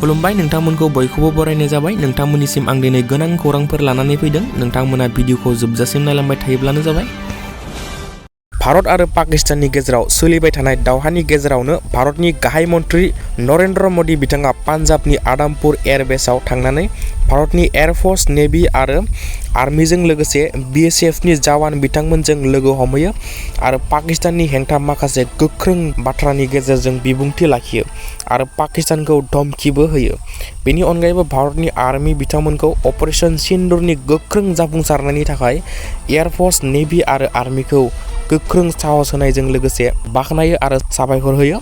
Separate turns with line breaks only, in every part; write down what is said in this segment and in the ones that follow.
खुलुमबाय नोंथांमोनखौ बयखौबो बरायनाय जाबाय। नोंथांमोननिसिम आं दिनै गोनां खौरांफोर लानानै फैदों। नोंथांमोना भिडिअखौ जोबजासिम नायलांबाय थायोब्लानो जाबाय। भारत आरो पाकिस्ताननि गेजेराव सोलिबाय थानाय दावहानि गेजेरावनो भारतनि गाहाय मन्त्रि नरेन्द्र मदि बिथाङा पान्जाबनि आदामपुर एयारबेसआव थांनानै भारतनि एयारफोर्स नेभि आरो आर्मिजों लोगोसे BSFनि जवान बिथांमोनजों लोगो हमहैयो आरो पाकिस्ताननि हेंथा माखासे गोख्रों बाथ्रानि गेजेरजों बिबुंथि लाखियो आरो पाकिस्तानखौ धमकिबो होयो। बेनि अनगायैबो भारतनि आर्मि बिथांमोनखौ अपारेशन सिन्दुरनि गोख्रों जाफुंसारनायनि थाखाय एयारफोर्स नेभि आरो आर्मिखौ गोख्रों साहस होनायजों लोगोसे बाख्नायो आरो साबायखर होयो।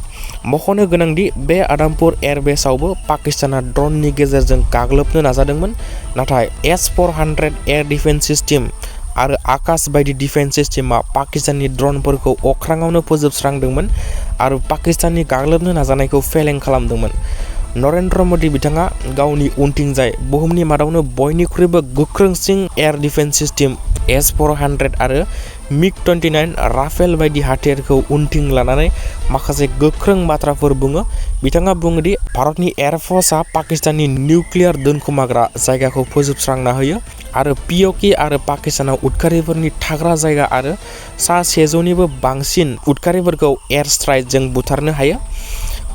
मख'नो गोनांदि बे आदामपुर एयारबेसआवबो पाकिस्ताना ड्रननि गेजेरजों गाग्लोबनो नाजादोंमोन, नाथाय S-400 एयार डिफेन्स सिस्टेम आरो आकाश बायदि डिफेन्स सिस्टेमा पाकिस्ताननि ड्रनफोरखौ अख्राङावनो फोजोबस्रांदोंमोन आरो पाकिस्ताननि गाग्लोबनो नाजानायखौ फेलें खालामदोंमोन। नरेन्द्र मदि बिथाङा गावनि उनथिंजाय बुहुमनि मादावनो बयनिख्रुइबो गोख्रोंसिन एयार डिफेन्स सिस्टेम S-400 आरो MiG-29 राफेल बायदि हाथियारखौ उनथिं लानानै माखासे गोख्रों बाथ्राफोर बुङो। बिथाङा बुङोदि भारतनि एयारफोर्सआ पाकिस्ताननि निउक्लियार दोनखुमाग्रा जायगाखौ फोजोबस्रांना होयो आरो POK आरो पाकिस्तानाव उदखारिफोरनि थाग्रा जायगा आरो सा 100निबो बांसिन उदखारिफोरखौ एयार स्ट्राइकजों बुथारनो हायो।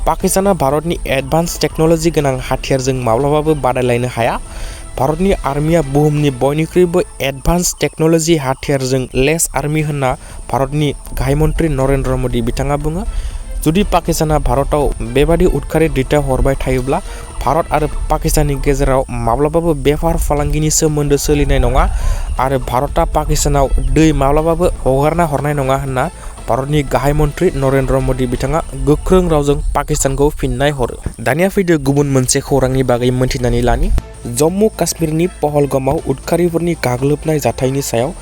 पाकिस्ताना भारतनि एडभान्स टेक्न'लजि गोनां हाथियारजों माब्लाबाबो बादायलायनो हाया। भारतनि आर्मिया बुहुमनि बयनिख्रुइबो एडभान्स टेक्न'लजि हाथियारजों लेस आर्मि होनना भारतनि गाहाय मन्त्रि नरेन्द्र मदि बिथाङा बुङो। जुदि पाकिस्ताना भारताव बेबादि उदखारि दैथायहरबाय थायोब्ला भारत आरो पाकिस्ताननि गेजेराव माब्लाबाबो बेफार फालांगिनि सोमोन्दो सोलिनाय नङा आरो भारतआ पाकिस्तानाव दै माब्लाबाबो हगारना हरनाय नङा होनना भारतनि गाहाय मन्त्रि नरेन्द्र मदि बिथाङा गोख्रों रावजों पाकिस्तानखौ फिननाय हरो। दानिया फैदो गुबुन मोनसे खौरांनि बागै मोनथिनानै लानि। जम्मु काश्मीरनि पहलगामाव उदखारिफोरनि गाग्लोबनाय जाथायनि सायाव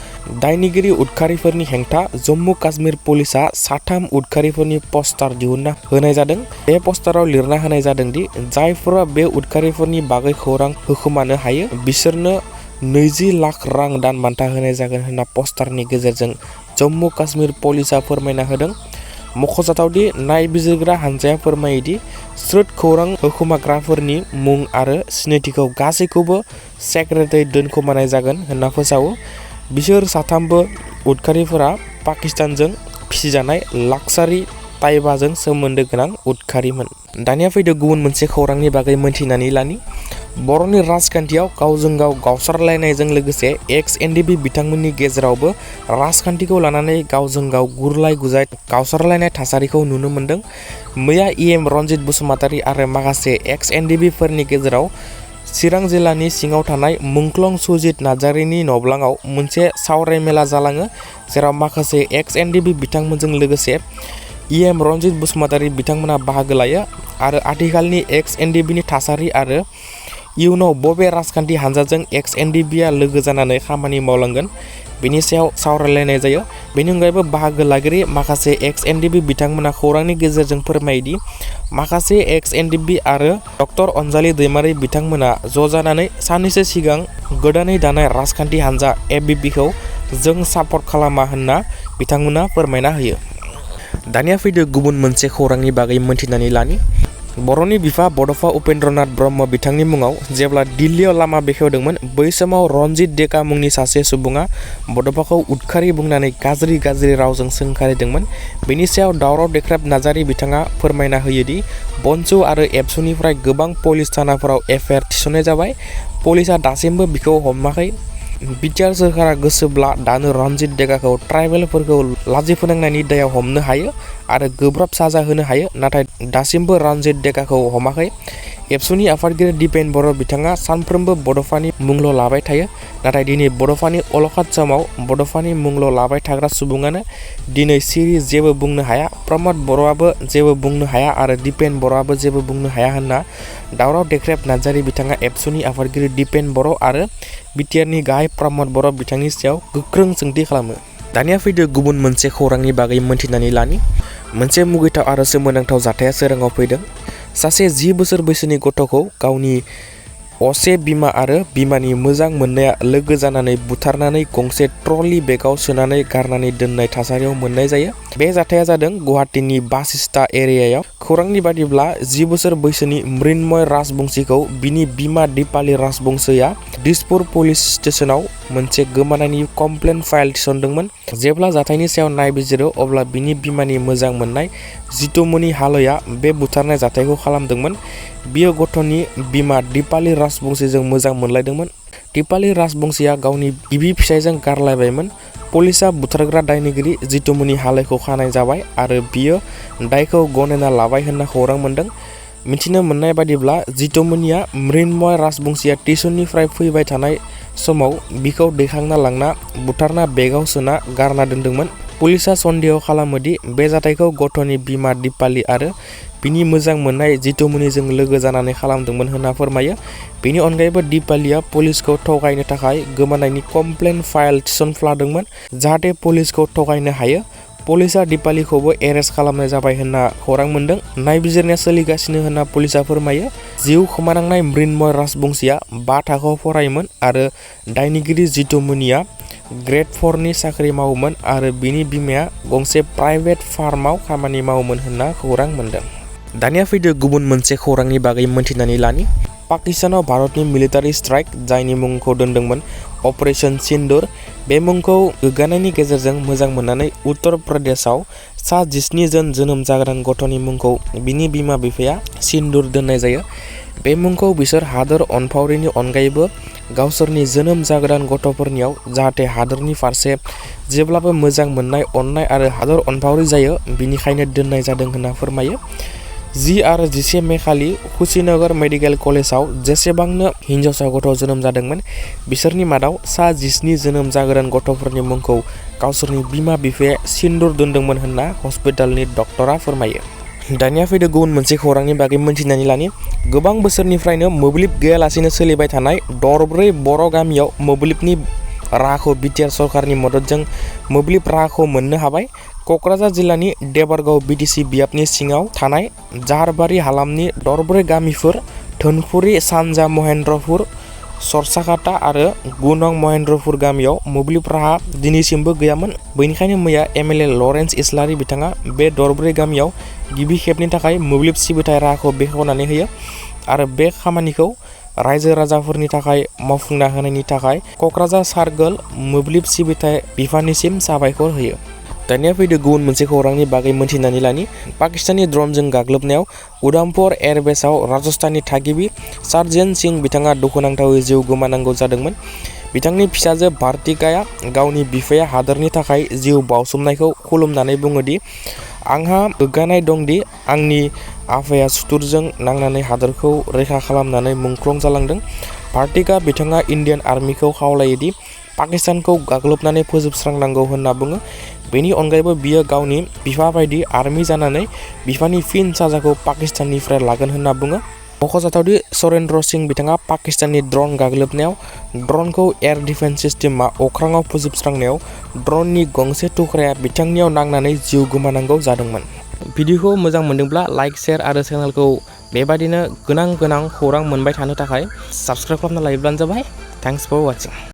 दायनिगिरि उदखारिफोरनि हेंथा जम्मु काश्मीर पुलिसआ 3 उदखारिफोरनि पस्टार दिहुनना होनाय जादों। बे पस्टाराव लिरना होनाय जादोंदि जायफोरा बे उदखारिफोरनि बागै खौरां होखोमानो हायो बिसोरनो 20 लाख रां दान बान्था होनाय जागोन होनना पस्टारनि गेजेरजों जम्मु काश्मीर पुलिसआ फोरमायना होदों। मख'जाथावदि नायबिजिरग्रा हानजाया फोरमायोदि स्रोत खौरां होखोमाग्राफोरनि मुं आरो सिनायथिखौ गासैखौबो सेक्रेटै दोनखोमानाय जागोन होनना फोसावो। बिसोर 3बो उदखारिफोरा पाकिस्तानजों फिसिजानाय लाक्सारि ताइबाजों सोमोन्दो गोनां उदखारिमोन। दानिया फैदो गुबुन मोनसे खौरांनि बागै मोनथिनानै लानि। बर'नि राजखान्थियाव गावजों गाव गावस्रालायनायजों लोगोसे एक्स-NDP बिथांमोननि गेजेरावबो राजखान्थिखौ लानानै गावजों गाव गुरलाय गुजाय गावस्रालायनाय थासारिखौ नुनो मोन्दों। मैया EM रनजित बसुमतारी आरो माखासे एक्स-NDP फोरनि गेजेराव चिरां जिल्लानि सिङाव थानाय मुंख्लं सुजित नार्जारिनि नब्लाङाव मोनसे सावराय मेला जालाङो, जेराव माखासे एक्स-NDP बिथांमोनजों लोगोसे EM रनजित बसुमतारी बिथांमोना बाहागो लायो आरो आथिखालनि एक्स-NDPनि थासारि आरो इयुनाव बबे राजखान्थि हानजाजों एक्स-NDPआ लोगो जानानै खामानि मावलांगोन बेनि सायाव सावरायलायनाय जायो। बेनि अनगायैबो बाहागो लागिरि माखासे एक्स-NDP बिथांमोना खौरांनि गेजेरजों फोरमायोदि माखासे एक्स-NDP आरो डक्टर अनजालि दैमारि बिथांमोना ज' जानानै साननैसो सिगां गोदानै दानाय राजखान्थि हानजा ABPखौ जों सापर्ट खालामा होनना बिथांमोना फोरमायना होयो। दानिया फैदो गुबुन मोनसे खौरांनि बागै मोनथिनानै लानि। बर'नि बिफा बड'फा उपेन्द्रनाथ ब्रह्म बिथांनि मुङाव जेब्ला दिल्लीयाव लामा बेखेवदोंमोन बै समाव रनजित डेका मुंनि सासे सुबुङा बड'फाखौ उदखारि बुंनानै गाज्रि रावजों सोंखारिदोंमोन। बेनि सायाव दावराव देख्रेब नार्जारि बिथाङा फोरमायना होयोदि बनसु आरो एबसुनिफ्राय गोबां पुलिस थानाफोराव FIR थिसननाय जाबाय। पुलिसआ दासिमबो बिखौ हमाखै। BTR सोरखारा गोसोब्ला दानो रनजित डेकाखौ ट्राइबेलफोरखौ लाजि फोनांनायनि दायाव हमनो हायो आरो गोब्राब साजा होनो हायो, नाथाय दासिमबो रनजित डेकाखौ हमाखै। एबसुनि आफादगिरि दिपेन बर' बिथाङा सानफ्रोमबो बड'फानि मुंल' लाबाय थायो, नाथाय दिनै बड'फानि अलखद समाव बड'फानि मुंल' लाबाय थाग्रा सुबुङानो दिनै सिरि जेबो बुंनो हाया। प्रमद बर'आबो जेबो बुंनो हाया आरो दिपेन बर'आबो जेबो बुंनो हाया होनना दावराव देख्रेब नार्जारि बिथाङा एबसुनि आफादगिरि दिपेन बर' आरो BTRनि गाहाय प्रमद बर' बिथांनि सायाव गोख्रों सोंथि खालामो। दानिया फैदो गुबुन मोनसे खौरांनि बागै मोनथिनानै लानि। मोनसे मुगैथाव आरो सोमोनांथाव जाथाया सोराङाव फैदों। सासे 10 बोसोर बैसोनि गथ'खौ गावनि असे बिमा आरो बिमानि मोजां मोननाया लोगो जानानै बुथारनानै गंसे ट्रली बेगाव सोनानै गारनानै दोननाय थासारियाव मोननाय जायो। बे जाथाया जादों गुवाहाटीनि बासिस्ता एरियायाव। खौरांनि बादिब्ला 10 बोसोर बैसोनि मृण्मय राजबंसीखौ बिनि बिमा दीपाली राजबंसीया दिसपुर पुलिस स्टेशनाव मोनसे गोमानायनि कमप्लेन फाइल थिसनदोंमोन। जेब्ला जाथायनि सायाव नायबिजिरो अब्ला बिनि बिमानि मोजां मोननाय जितुमनि हालया बे बुथारनाय जाथायखौ खालामदोंमोन। बियो गथ'नि बिमा दीपाली राजबंसीजों मोजां मोनलायदोंमोन। दीपाली राजबंसीया गावनि गिबि फिसायजों गारलायबायमोन। पुलिसा बुथारग्रा दायनिगिरि जितुमनि हालयखौ खानाय जाबाय आरो बियो दायखौ गनायना लाबाय होनना खौरां मोनदों। मिथिनो मोननाय बादिब्ला जितुमनिया मृण्मय राजबंसीया टिउसननिफ्राय फैबाय थानाय समाव बिखौ दैखांना लांना बुथारना बेगाव सोना गारना दोनदोंमोन। पुलिसा सन्देह खालामोदि बे जाथायखौ गथ'नि बिमा दीपाली आरो बिनि मोजां मोननाय जितुमनिजों लोगो जानानै खालामदोंमोन होनना फोरमायो। बेनि अनगायैबो दीपालीया पुलिसखौ थगायनो थाखाय गोमानायनि कमप्लेन फाइल थिसनफ्लादोंमोन जाहाथे पुलिसखौ थगायनो हायो। पुलिसा दीपालीखौबो एरेस्ट खालामनाय जाबाय होनना खौरां मोनदों। नायबिजिरनाया सोलिगासिनो होनना पुलिसा फोरमायो। जिउ खोमानांनाय मृण्मय राजबंसीया 5 थाखोआव फरायोमोन आरो दायनिगिरि जितुमनिया ग्रेड 4 नि साख्रि मावोमोन आरो बिनि बिमाया गंसे प्राइभेट फार्माव खामानि मावोमोन होनना खौरां मोनदों। दानिया फैदो गुबुन मोनसे खौरांनि बागै मोनथिनानै लानि। पाकिस्तानाव भारतनि मिलिटारि स्ट्राइक जायनि मुंखौ दोनदोंमोन अपारेशन सिन्दुर। बे मुंखौ गोग्गानायनि गेजेरजों मोजां मोननानै उत्तर प्रदेशआव सा 17 जन जोनोम जागोदान गथ'नि मुंखौ बिनि बिमा बिफाया सिन्दुर दोननाय जायो। बे मुंखौ बिसोर हादोर अनफावरिनि अनगायैबो गावसोरनि जोनोम जागोदान गथ'फोरनियाव जाहाथे हादोरनि फारसे जेब्लाबो मोजां मोननाय अननाय आरो हादर अनफावरि जायो बिनिखायनो दोननाय जादों होनना फोरमायो। 10 आरो 11 मे खालि कुशीनगर मेडिकेल कलेजाव जेसेबांनो हिन्जावसा गथ' जोनोम जादोंमोन बिसोरनि मादाव सा 17 जोनोम जागोदान गथ'फोरनि मुंखौ गावसोरनि बिमा बिफाया सिन्दुर दोनदोंमोन होनना हस्पिटालनि डक्टरा फोरमायो। दानिया फैदो गुबुन मोनसे खौरांनि बागै मोनथिनानै लानि। गोबां बोसोरनिफ्रायनो मोब्लिब गैयालासेनो सोलिबाय थानाय दरब्रै बर' गामियाव मोब्लिबनि राहाखौ BTR सरकारनि मददजों मोब्लिब राहाखौ मोननो हाबाय। क'क्राझार जिल्लानि देबरगाव BTC बियाबनि सिङाव थानाय जाहारबारि हालामनि दरब्रै गामिफोर धोनफुरि, सानजा महेन्द्रपुर, सरसाकाटा आरो गुनं महेन्द्रपुर गामियाव मोब्लिब राहा दिनैसिमबो गैयामोन। बेनिखायनो मैया MLA लरेन्स इस्लारि बिथाङा बे दरब्रै गामियाव गिबि खेबनि थाखाय मोब्लिब सिबिथाय राहाखौ बेखेवनानै होयो आरो बे खामानिखौ रायजो राजाफोरनि थाखाय मावफुंना होनायनि थाखाय क'क्राझार सार्कल मोब्लिब सिबिथाय बिफाननिसिम साबायखर होयो। दानिया फैदो गुबुन मोनसे खौरांनि बागै मोनथिनानै लानि। पाकिस्ताननि ड्रनजों गाग्लोबनायाव उधमपुर एयारबेसआव राजस्थाननि थागिबि सार्जेन सिंह बिथाङा दुखुनांथावै जिउ गोमानांगौ जादोंमोन। बिथांनि फिसाजो भारतिकाया गावनि बिफाया हादोरनि थाखाय जिउ बाउसोमनायखौ खुलुमनानै बुङोदि आंहा गोग्गानाय दंदि आंनि आफाया सुथुरजों नांनानै हादोरखौ रैखा खालामनानै मुंख्लं जालांदों। भारतिका बिथाङा इन्डियान आर्मिखौ खावलायोदि पाकिस्तानखौ गाग्लोबनानै फोजोबस्रांनांगौ होनना बुङो। बेनि अनगायैबो बियो गावनि बिफा बायदि आर्मि जानानै बिफानि फिन साजाखौ पाकिस्ताननिफ्राय लागोन होनना बुङो। मख'जाथावदि सरेन्द्र सिंह बिथाङा पाकिस्ताननि ड्रन गाग्लोबनायाव ड्रनखौ एयार डिफेन्स सिस्टेमा अख्राङाव फोजोबस्रांनायाव ड्रननि गंसे थुख्राया बिथांनियाव नांनानै जिउ गोमानांगौ जादोंमोन। भिडिअखौ मोजां मोनदोंब्ला लाइक, शेयार आरो चेनेलखौ बेबादिनो गोनां खौरां मोनबाय थानो थाखाय साबस्क्राइब खालामना लायोब्लानो जाबाय। Thanks for वाचिं।